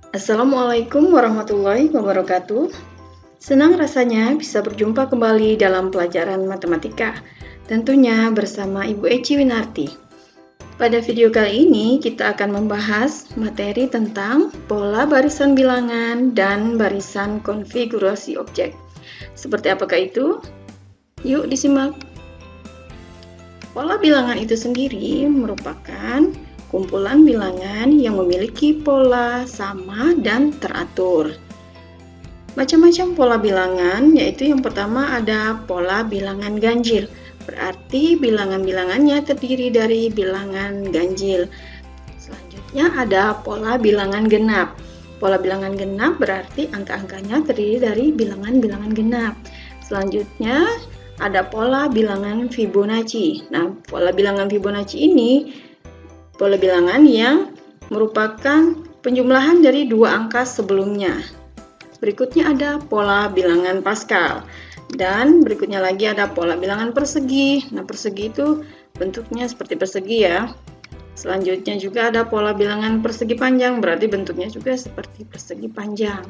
Assalamualaikum warahmatullahi wabarakatuh. Senang rasanya bisa berjumpa kembali dalam pelajaran matematika, tentunya bersama Ibu Eci Winarti. Pada video kali ini kita akan membahas materi tentang pola barisan bilangan dan barisan konfigurasi objek. Seperti apakah itu? Yuk disimak. Pola bilangan itu sendiri merupakan kumpulan bilangan yang memiliki pola sama dan teratur. Macam-macam pola bilangan, yaitu yang pertama ada pola bilangan ganjil. Berarti bilangan-bilangannya terdiri dari bilangan ganjil. Selanjutnya ada pola bilangan genap. Pola bilangan genap berarti angka-angkanya terdiri dari bilangan-bilangan genap. Selanjutnya ada pola bilangan Fibonacci. Nah, pola bilangan Fibonacci ini pola bilangan yang merupakan penjumlahan dari dua angka sebelumnya. Berikutnya ada pola bilangan Pascal. Dan berikutnya lagi ada pola bilangan persegi. Nah, persegi itu bentuknya seperti persegi ya. Selanjutnya juga ada pola bilangan persegi panjang, berarti bentuknya juga seperti persegi panjang.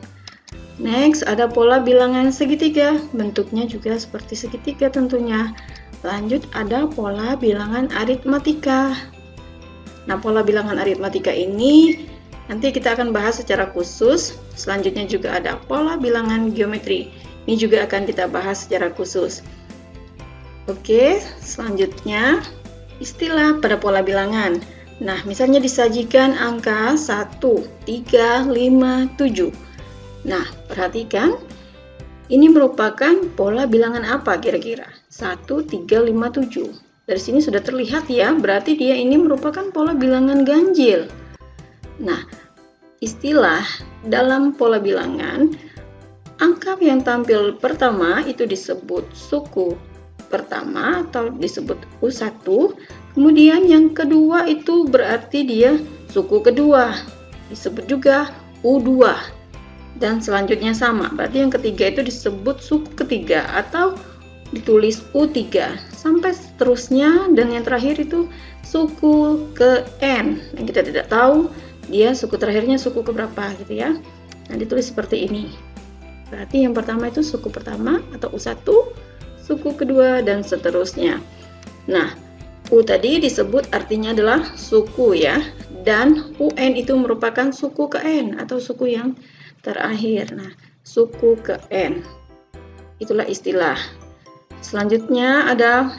Next, ada pola bilangan segitiga, bentuknya juga seperti segitiga tentunya. Lanjut, ada pola bilangan aritmatika. Nah, pola bilangan aritmatika ini nanti kita akan bahas secara khusus. Selanjutnya juga ada pola bilangan geometri. Ini juga akan kita bahas secara khusus. Oke, selanjutnya istilah pada pola bilangan. Nah, misalnya disajikan angka 1, 3, 5, 7. Nah, perhatikan. Ini merupakan pola bilangan apa kira-kira? 1, 3, 5, 7. Dari sini sudah terlihat ya, berarti dia ini merupakan pola bilangan ganjil. Nah, istilah dalam pola bilangan, angka yang tampil pertama itu disebut suku pertama atau disebut U1, kemudian yang kedua itu berarti dia suku kedua, disebut juga U2, dan selanjutnya sama, berarti yang ketiga itu disebut suku ketiga atau ditulis U3 sampai seterusnya, dan yang terakhir itu suku ke N. Nah, kita tidak tahu dia suku terakhirnya suku ke berapa gitu ya. Nah, ditulis seperti ini. Berarti yang pertama itu suku pertama atau U1, suku kedua dan seterusnya. Nah, U tadi disebut artinya adalah suku ya, dan UN itu merupakan suku ke N atau suku yang terakhir. Nah, suku ke N. Itulah istilah. Selanjutnya ada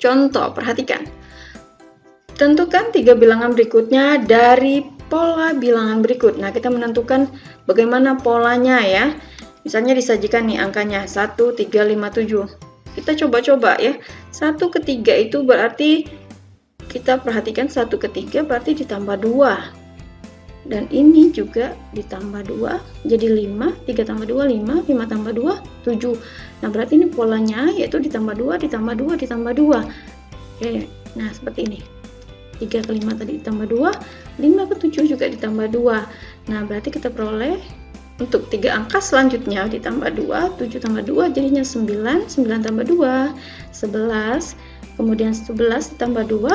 contoh, perhatikan. Tentukan 3 bilangan berikutnya dari pola bilangan berikut. Nah, kita menentukan bagaimana polanya ya. Misalnya disajikan nih angkanya 1, 3, 5, 7. Kita coba-coba ya. 1 ke 3 itu berarti kita perhatikan 1 ke 3 berarti ditambah 2. Dan ini juga ditambah 2 jadi 5, 3 tambah 2 5, 5 tambah 2 7. Nah, berarti ini polanya yaitu ditambah 2 ditambah 2 ditambah 2. Oke, nah seperti ini. 3 ke 5 tadi ditambah 2, 5 ke 7 juga ditambah 2. Nah, berarti kita peroleh untuk 3 angka selanjutnya ditambah 2, 7 tambah 2 jadinya 9, 9 tambah 2 11, kemudian 11 ditambah 2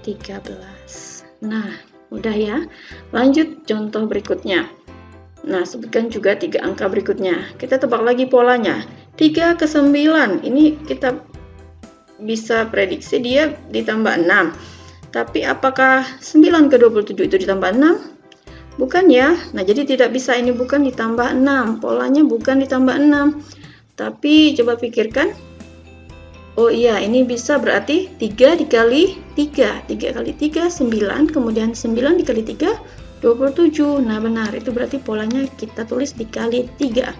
13. Nah, udah ya. Lanjut contoh berikutnya. Nah, sebutkan juga 3 angka berikutnya. Kita tebak lagi polanya. 3 ke 9. Ini kita bisa prediksi dia ditambah 6. Tapi apakah 9 ke 27 itu ditambah 6? Bukan ya. Nah, jadi tidak bisa, ini bukan ditambah 6. Polanya bukan ditambah 6. Tapi coba pikirkan. Oh iya, ini bisa berarti 3 dikali 3. 3 kali 3, 9. Kemudian 9 dikali 3, 27. Nah, benar. Itu berarti polanya kita tulis dikali 3.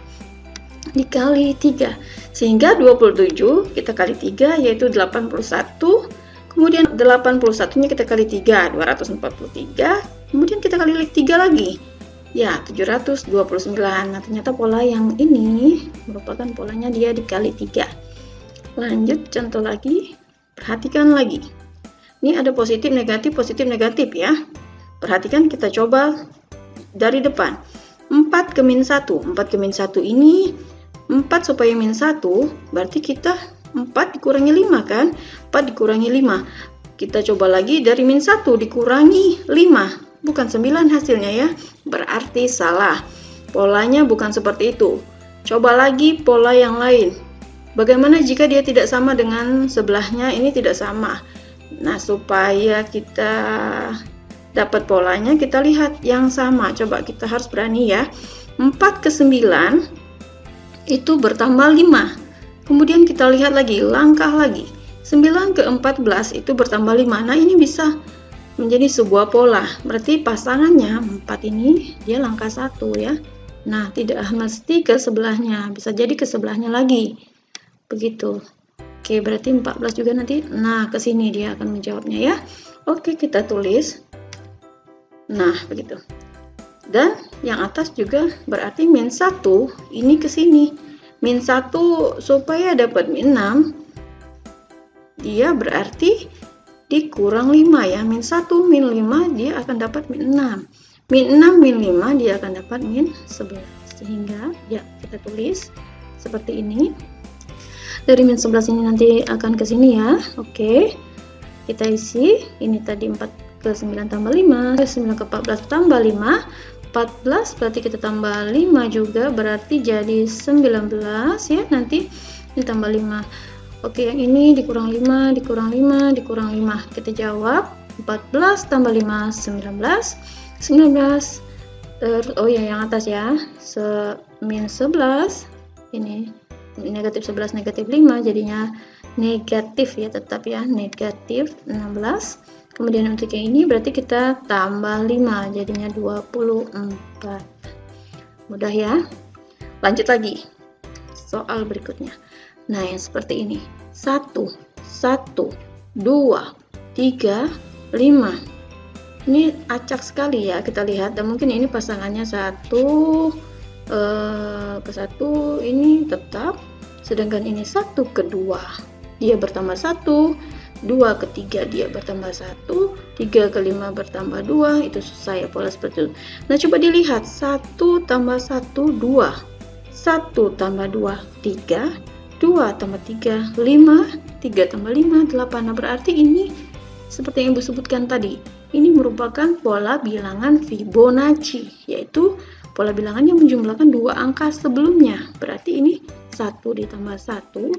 Dikali 3. Sehingga 27 kita kali 3 yaitu 81. Kemudian 81-nya kita kali 3, 243. Kemudian kita kali 3 lagi. Ya, 729. Nah, ternyata pola yang ini merupakan polanya dia dikali 3. Lanjut contoh lagi, perhatikan lagi. Ini ada positif negatif ya. Perhatikan, kita coba dari depan. 4 ke min 1. 4 ke min 1 ini 4 supaya min 1, berarti kita 4 dikurangi 5 kan? 4 dikurangi 5. Kita coba lagi dari min 1 dikurangi 5. bukan 9 hasilnya ya. Berarti salah. Polanya bukan seperti itu. Coba lagi pola yang lain. Bagaimana jika dia tidak sama dengan sebelahnya? Ini tidak sama. Nah, supaya kita dapat polanya, kita lihat yang sama. Coba kita harus berani ya. 4 ke 9 itu bertambah 5. Kemudian kita lihat lagi, langkah lagi. 9 ke 14 itu bertambah 5. Nah, ini bisa menjadi sebuah pola. Berarti pasangannya 4 ini dia langkah 1 ya. Nah, tidak mesti ke sebelahnya, bisa jadi ke sebelahnya lagi. Begitu. Oke, berarti 14 juga nanti. Nah, ke sini dia akan menjawabnya ya. Oke, kita tulis. Nah, begitu. Dan yang atas juga berarti -1 ini ke sini. -1 supaya dapat -6, dia berarti dikurang 5 ya. -1 -5 dia akan dapat -6. -6 -5 dia akan dapat -11. Sehingga ya kita tulis seperti ini. Dari -11 ini nanti akan ke sini ya. Oke. Kita isi. Ini tadi 4 ke 9 tambah 5, 9 ke 14 tambah 5. 14 berarti kita tambah 5 juga, berarti jadi 19 ya. Nanti ditambah 5. Oke, yang ini dikurang 5, dikurang 5, dikurang 5. Kita jawab 14 tambah 5 19. 19 terus oh ya yang atas ya, -11 ini negatif 11 negatif 5 jadinya negatif ya, tetap ya negatif 16. Kemudian untuk yang ini berarti kita tambah 5 jadinya 24. Mudah ya. Lanjut lagi soal berikutnya. Nah, yang seperti ini. 1 1 2 3 5. Ini acak sekali ya, kita lihat. Dan mungkin ini pasangannya 1 ke 1 ini tetap, sedangkan ini 1 ke 2 dia bertambah 1, 2 ke 3 dia bertambah 1, 3 ke 5 bertambah 2. Itu susah ya pola seperti itu. Nah, coba dilihat. 1 tambah 1 2, 1 tambah 2 3, 2 tambah 3 5, 3 tambah 5 8. Nah, berarti ini seperti yang Ibu sebutkan tadi, ini merupakan pola bilangan Fibonacci, yaitu pola bilangan yang menjumlahkan 2 angka sebelumnya. Berarti ini 1 ditambah 1,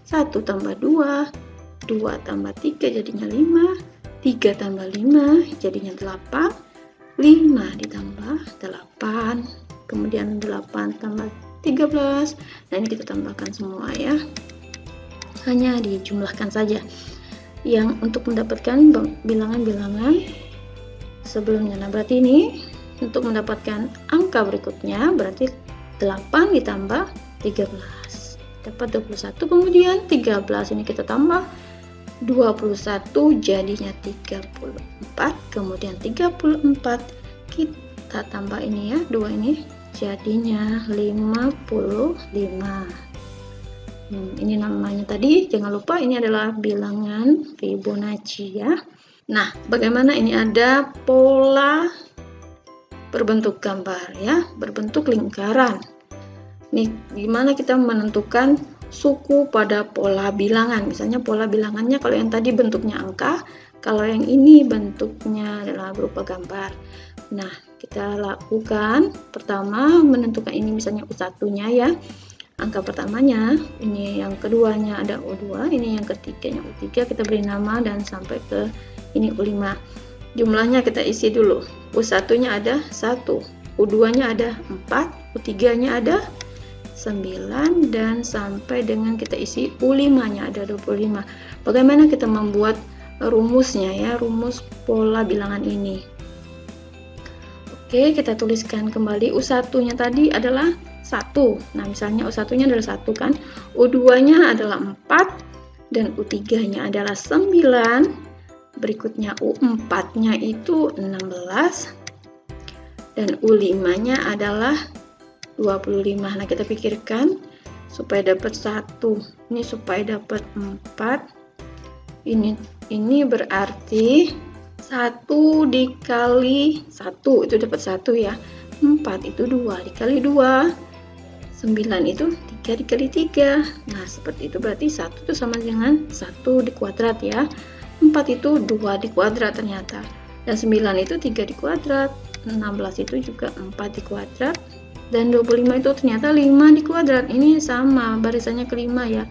1 tambah 2, 2 tambah 3 jadinya 5, 3 tambah 5 jadinya 8, 5 ditambah 8, kemudian 8 tambah 13. Nah, ini kita tambahkan semua ya. Hanya dijumlahkan saja yang untuk mendapatkan bilangan-bilangan sebelumnya. Nah, berarti ini untuk mendapatkan angka berikutnya berarti 8 ditambah 13 dapat 21, kemudian 13 ini kita tambah 21 jadinya 34, kemudian 34 kita tambah ini ya, 2 ini jadinya 55. Ini namanya tadi, jangan lupa ini adalah bilangan Fibonacci ya. Nah, bagaimana ini ada pola berbentuk gambar ya, berbentuk lingkaran. Nih, gimana kita menentukan suku pada pola bilangan? Misalnya pola bilangannya kalau yang tadi bentuknya angka, kalau yang ini bentuknya adalah berupa gambar. Nah, kita lakukan pertama menentukan ini misalnya U1-nya ya. Angka pertamanya, ini yang keduanya ada U2, ini yang ketiganya U3, kita beri nama dan sampai ke ini U5. Jumlahnya kita isi dulu. U1-nya ada 1, U2-nya ada 4, U3-nya ada 9, dan sampai dengan kita isi U5-nya ada 25. Bagaimana kita membuat rumusnya ya, rumus pola bilangan ini? Oke, kita tuliskan kembali. U1-nya tadi adalah 1. Nah, misalnya U1-nya adalah 1 kan, U2-nya adalah 4, dan U3-nya adalah 9, berikutnya U4-nya itu 16, dan U5-nya adalah 25. Nah, kita pikirkan supaya dapat 1, ini supaya dapat 4, ini berarti 1 dikali 1 itu dapat 1 ya, 4 itu 2 dikali 2, 9 itu 3 dikali 3. Nah, seperti itu berarti 1 itu sama dengan 1 dikuadrat ya. 4 itu 2 dikuadrat ternyata. Dan 9 itu 3 di kuadrat, 16 itu juga 4 di kuadrat, dan 25 itu ternyata 5 di kuadrat. Ini sama barisannya kelima ya.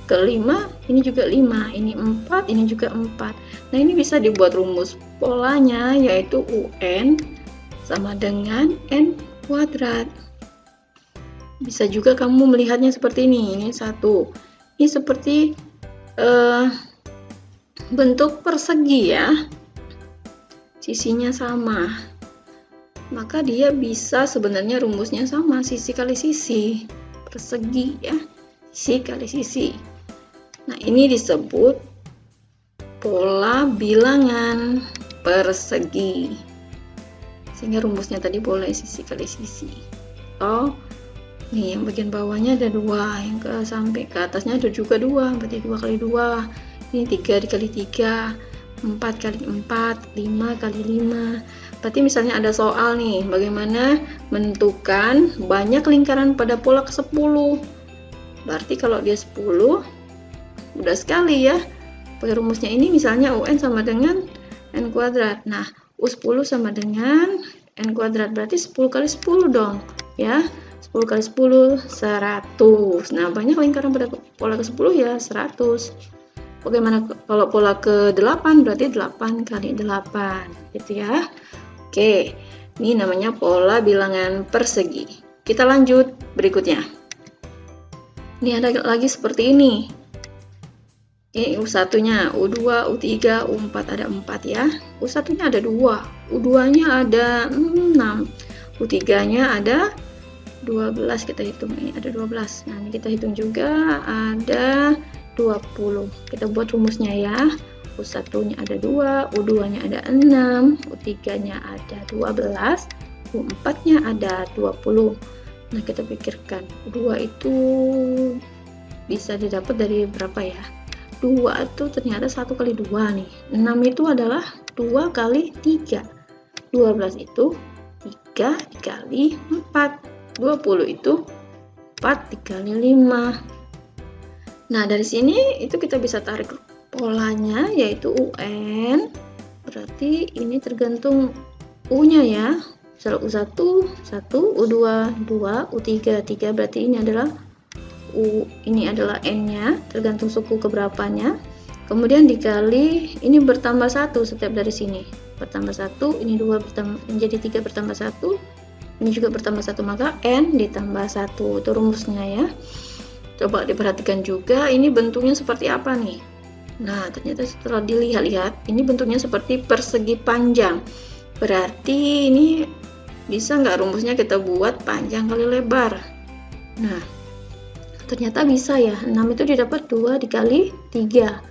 Kelima ini juga 5, ini 4, ini juga 4. Nah, ini bisa dibuat rumus polanya, yaitu UN sama dengan N kuadrat. Bisa juga kamu melihatnya seperti ini 1. Ini seperti bentuk persegi ya, sisinya sama, maka dia bisa sebenarnya rumusnya sama, sisi kali sisi, persegi ya, sisi kali sisi. Nah, ini disebut pola bilangan persegi, sehingga rumusnya tadi boleh sisi kali sisi. Oh, nih yang bagian bawahnya ada 2, yang ke sampai ke atasnya ada juga 2, berarti 2 kali 2, ini 3 dikali 3, 4 kali 4, 5 kali 5. Berarti misalnya ada soal nih, bagaimana menentukan banyak lingkaran pada pola ke-10. Berarti kalau dia 10, mudah sekali ya. Pakai rumusnya ini misalnya UN sama dengan N kuadrat. Nah, U10 sama dengan N kuadrat, berarti 10 kali 10 dong ya. 10 kali 10, 100. Nah, banyak lingkaran pada pola ke-10 ya, 100. Bagaimana kalau pola ke-8, berarti 8 kali 8 gitu ya. Oke, ini namanya pola bilangan persegi. Kita lanjut berikutnya. Ini ada lagi seperti ini. Ini U1-nya, U2, U3, U4, ada 4 ya. U1-nya ada 2, U2-nya ada 6, U3-nya ada 12, kita hitung ini ada 12. Nah, ini kita hitung juga ada 20. Kita buat rumusnya ya. U1-nya ada 2, U2-nya ada 6, U3-nya ada 12, U4-nya ada 20. Nah, kita pikirkan, U2 itu bisa didapat dari berapa ya? 2 itu ternyata 1 kali 2 nih. 6 itu adalah 2 kali 3. 12 itu 3 dikali 4. 20 itu 4 dikali 5. Nah, dari sini itu kita bisa tarik polanya, yaitu UN. Berarti ini tergantung U-nya ya. Misalnya U1, 1, U2, 2, U3, 3. Berarti ini adalah U, ini adalah N-nya, tergantung suku keberapanya. Kemudian dikali, ini bertambah 1 setiap dari sini. Bertambah 1, ini 2 menjadi 3 bertambah 1. Ini juga bertambah 1, maka N ditambah 1. Itu rumusnya ya. Coba diperhatikan juga, ini bentuknya seperti apa nih? Nah, ternyata setelah dilihat-lihat, ini bentuknya seperti persegi panjang. Berarti ini bisa nggak rumusnya kita buat panjang kali lebar? Nah, ternyata bisa ya. 6 itu didapat 2 dikali 3.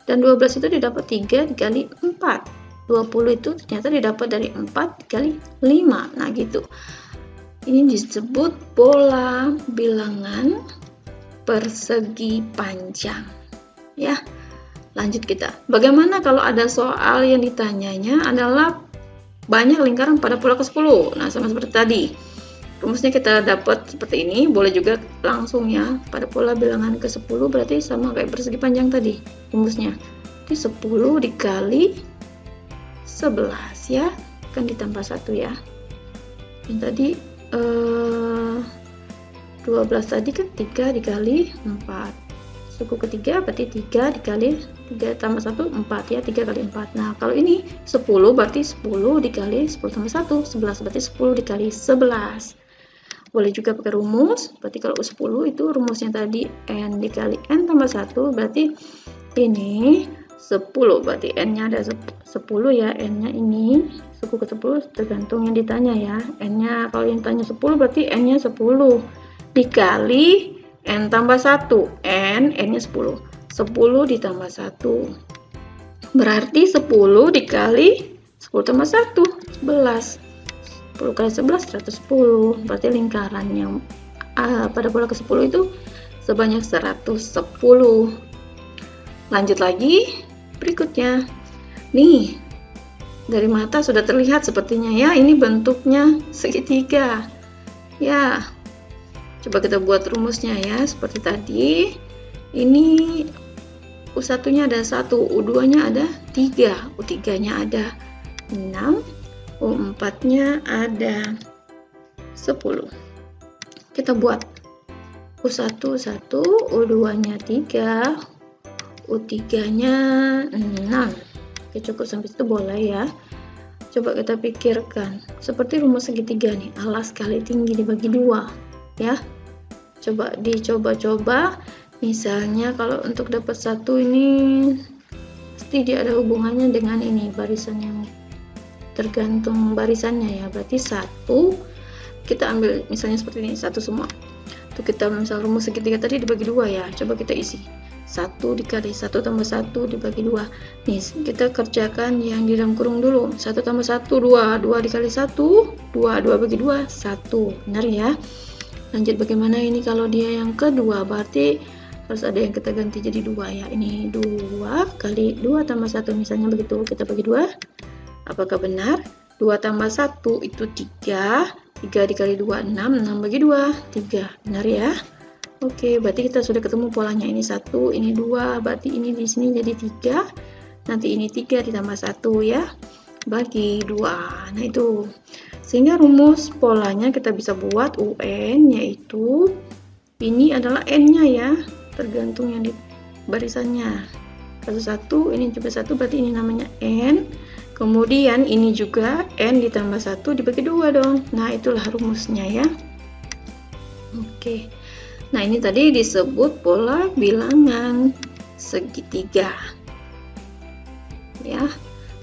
Dan 12 itu didapat 3 dikali 4. 20 itu ternyata didapat dari 4 dikali 5. Nah, gitu. Ini disebut pola bilangan persegi panjang ya. Lanjut kita, bagaimana kalau ada soal yang ditanyanya adalah banyak lingkaran pada pola ke-10. Nah, sama seperti tadi, rumusnya kita dapat seperti ini. Boleh juga langsung ya, pada pola bilangan ke-10 berarti sama kayak persegi panjang tadi rumusnya. Jadi 10 dikali 11 ya, kan ditambah 1 ya. Yang tadi 12 tadi kan 3 dikali 4. Suku ketiga berarti 3 dikali 3 tambah 1, 4 ya, 3 kali 4. Nah, kalau ini 10 berarti 10 dikali 10 tambah 1, 11 berarti 10 dikali 11. Boleh juga pakai rumus, berarti kalau 10 itu rumusnya tadi N dikali N tambah 1, berarti ini 10, berarti N-nya ada 10 ya, N-nya ini suku ke-10 tergantung yang ditanya ya. N-nya kalau yang tanya 10 berarti N-nya 10 dikali N tambah 1, N-nya 10. 10 ditambah 1. Berarti 10 dikali 10 tambah 1, 11. 10 kali 11, 110. Berarti lingkaran yang pada pola ke-10 itu sebanyak 110. Lanjut lagi, berikutnya. Nih, dari mata sudah terlihat sepertinya ya, ini bentuknya segitiga. Ya, coba kita buat rumusnya ya, seperti tadi. Ini U1-nya ada 1, U2-nya ada 3, U3-nya ada 6, U4-nya ada 10. Kita buat U1 1, U2-nya 3, U3-nya 6. Oke, cukup sampai situ boleh ya. Coba kita pikirkan, seperti rumus segitiga nih, alas kali tinggi dibagi 2 ya. Coba dicoba-coba, misalnya kalau untuk dapat 1 ini pasti dia ada hubungannya dengan ini, barisan yang tergantung barisannya ya. Berarti 1 kita ambil misalnya seperti ini, 1 semua. Tuh kita misal rumus segitiga tadi dibagi 2 ya. Coba kita isi. 1 dikali 1 tambah 1 dibagi 2. Nih, kita kerjakan yang di dalam kurung dulu. 1 tambah 1 2, 2 dikali 1 2, 2 bagi 2 1. Benar ya? Lanjut bagaimana ini kalau dia yang kedua, berarti harus ada yang kita ganti jadi 2 ya. Ini 2 kali 2 tambah 1 misalnya begitu, kita bagi 2. Apakah benar? 2 tambah 1 itu 3. 3 dikali 2 6, 6 bagi 2 3. Benar ya? Oke, berarti kita sudah ketemu polanya. Ini 1, ini 2, berarti ini di sini jadi 3. Nanti ini 3 ditambah 1 ya. Bagi 2. Nah, itu. Sehingga rumus polanya kita bisa buat UN, yaitu ini adalah N-nya ya, tergantung yang di barisannya. Kalau 1, ini juga 1, berarti ini namanya N. Kemudian ini juga N ditambah 1 dibagi 2 dong. Nah, itulah rumusnya ya. Oke. Nah, ini tadi disebut pola bilangan segitiga. Ya.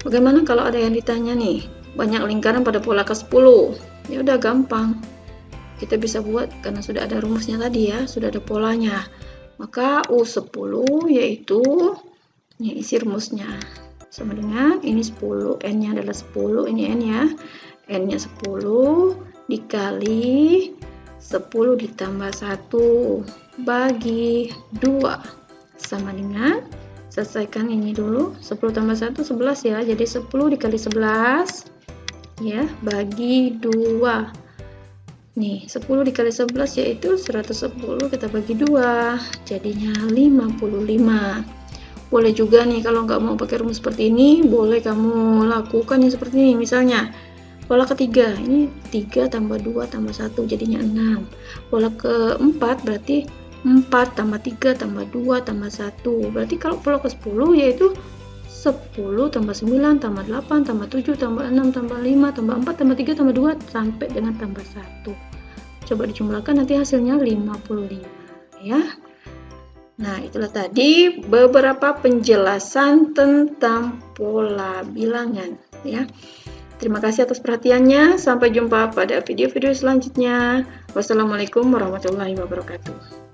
Bagaimana kalau ada yang ditanya nih, banyak lingkaran pada pola ke-10? Ya udah gampang. Kita bisa buat karena sudah ada rumusnya tadi ya, sudah ada polanya. Maka U10 yaitu ini isi rumusnya. Sama dengan ini 10, N-nya adalah 10, ini N ya. N-nya 10 dikali 10 ditambah 1 bagi 2 sama dengan, selesaikan ini dulu, 10 tambah 1 11 ya, jadi 10 dikali 11 ya bagi 2. Nih 10 dikali 11 yaitu 110, kita bagi 2 jadinya 55. Boleh juga nih kalau nggak mau pakai rumus seperti ini, boleh kamu lakukan yang seperti ini. Misalnya pola ketiga, ini 3 tambah 2 tambah 1 jadinya 6. Pola keempat berarti 4 tambah 3 tambah 2 tambah 1. Berarti kalau pola ke-10 yaitu 10 tambah 9 tambah 8 tambah 7 tambah 6 tambah 5 tambah 4 tambah 3 tambah 2 sampai dengan tambah 1. Coba dijumlahkan nanti hasilnya 55 ya. Nah, itulah tadi beberapa penjelasan tentang pola bilangan ya. Terima kasih atas perhatiannya. Sampai jumpa pada video-video selanjutnya. Wassalamualaikum warahmatullahi wabarakatuh.